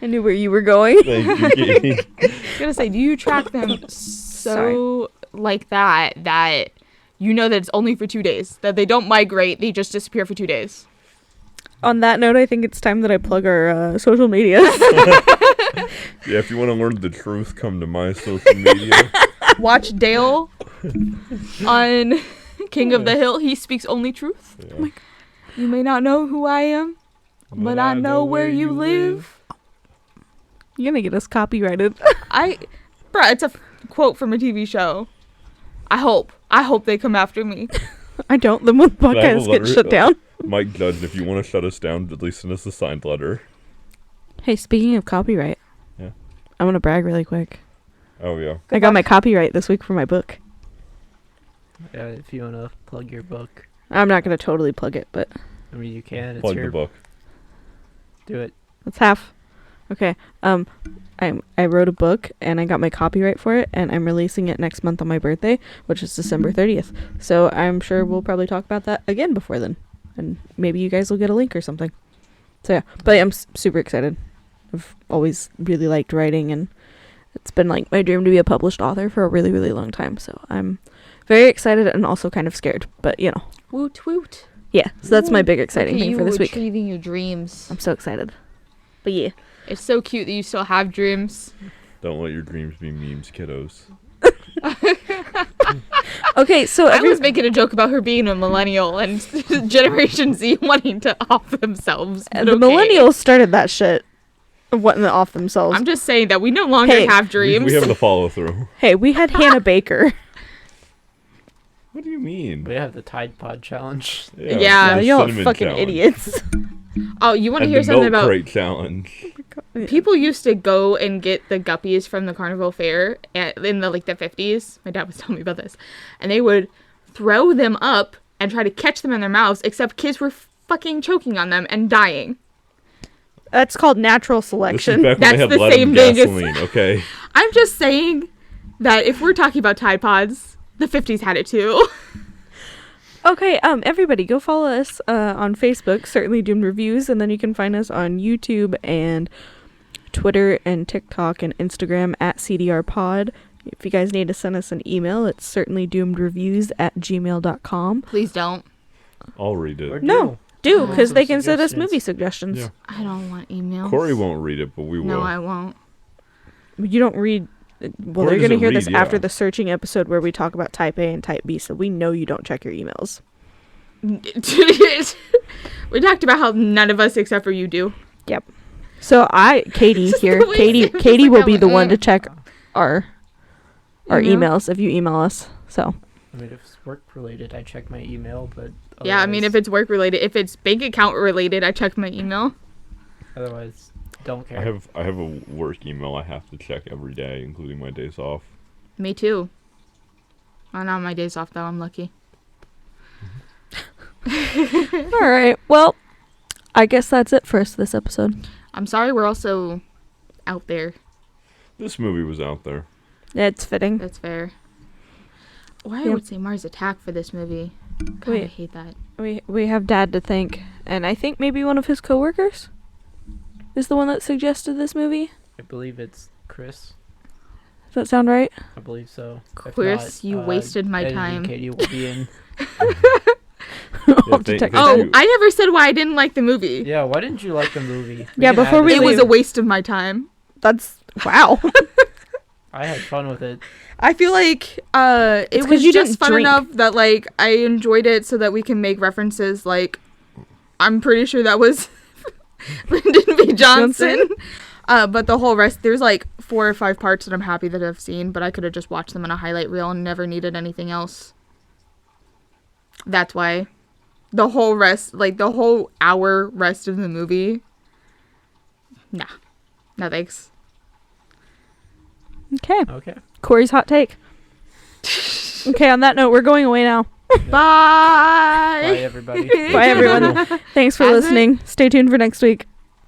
I knew where you were going. Thank you, Katie. I was gonna say, do you track them so like that you know that it's only for 2 days, that they don't migrate, they just disappear for 2 days? On that note, I think it's time that I plug our social media. Yeah, if you want to learn the truth, come to my social media. Watch Dale on King of the Hill. He speaks only truth. Yeah. Oh my God. You may not know who I am, but I know where you live. You're going to get us copyrighted. Bruh, it's a quote from a TV show. I hope they come after me. I don't. Then when I have a podcasts letter- get shut down. Mike Judge, if you want to shut us down, at least send us a signed letter. Hey, speaking of copyright. Yeah. I want to brag really quick. Oh, yeah. I got my copyright this week for my book. Yeah, if you want to plug your book, I'm not going to totally plug it, but I mean, you can. It's Plug your the book. Do it. that's half. Okay. I wrote a book and I got my copyright for it and I'm releasing it next month on my birthday, which is December 30th. So I'm sure we'll probably talk about that again before then. And maybe you guys will get a link or something. So yeah, but I'm super excited. I've always really liked writing and it's been like my dream to be a published author for a really, really long time. So I'm very excited and also kind of scared, but you know. Woot woot. Yeah, so that's my big exciting Look at thing for you this week. achieving your dreams. I'm so excited. But yeah. It's so cute that you still have dreams. Don't let your dreams be memes, kiddos. Okay, so I was making a joke about her being a millennial and Generation Z wanting to off themselves. but the okay. millennials started that shit. Wanting to off themselves. I'm just saying that we no longer Hey, have We dreams. have the follow through. Hey, we had Hannah Baker. What do you mean? We have the Tide Pod challenge. Yeah, the y'all are cinnamon fucking challenge. idiots. Oh, you want to And hear the something milk about crate challenge. people used to go and get the guppies from the carnival fair in the 50s. My dad was telling me about this. And they would throw them up and try to catch them in their mouths, except kids were fucking choking on them and dying. That's called natural This is selection. back when That's they had the lead same in thing as- gasoline, okay? I'm just saying that if we're talking about Tide Pods, the 50s had it too. Okay, everybody go follow us on Facebook, Certainly Doomed Reviews, and then you can find us on YouTube and Twitter and TikTok and Instagram at CDRPod. If you guys need to send us an email, it's certainlydoomedreviews@gmail.com. Please don't. I'll read it. Or No. do. Do, because Some they can send us suggestions. movie suggestions. Yeah. I don't want emails. Corey won't read it, but we will. No, I won't. You don't read... Well, Corey they're going to doesn't hear this read, after yeah. the searching episode where we talk about type A and type B, so we know you don't check your emails. We talked about how none of us except for you do. Yep. So Katie Just here, the way Katie it seems Katie like will be I'm the like, one to check our Email? emails if you email us. So I mean, if it's work related, I check my email, but Yeah, I mean, if otherwise- it's work related, if it's bank account related, I check my email. otherwise, it don't care. I have a work email I have to check every day, including my days off. Me too. Well, not my days off though. I'm lucky. All right. Well, I guess that's it for us this episode. I'm sorry we're also out there. This movie was out there. It's fitting. That's fair. Why I Yeah. would say Mars Attack for this movie. God, I Wait. hate that. We have Dad to thank, and I think maybe one of his coworkers is the one that suggested this movie. I believe it's Chris. Does that sound right? I believe so. If Chris, not, you wasted my Eddie time. and Katie will be in. I'll have to thank- check. thank Oh, you. I never said why I didn't like the movie. Yeah, why didn't you like the movie? Yeah, can before add we it. It was leave. a waste of my time. That's wow. I had fun with it. I feel like it 'cause was you just didn't fun drink. enough that like I enjoyed it so that we can make references like I'm pretty sure that was Lyndon B. Johnson. But the whole rest there's like 4 or 5 parts that I'm happy that I've seen, but I could have just watched them in a highlight reel and never needed anything else. That's why the whole rest like the whole hour rest of the movie. Nah. No thanks. Okay. Okay. Corey's hot take. Okay, on that note, we're going away now. Bye, Bye. everybody. Bye, everyone. Thanks for Has it? listening. Stay tuned for next week.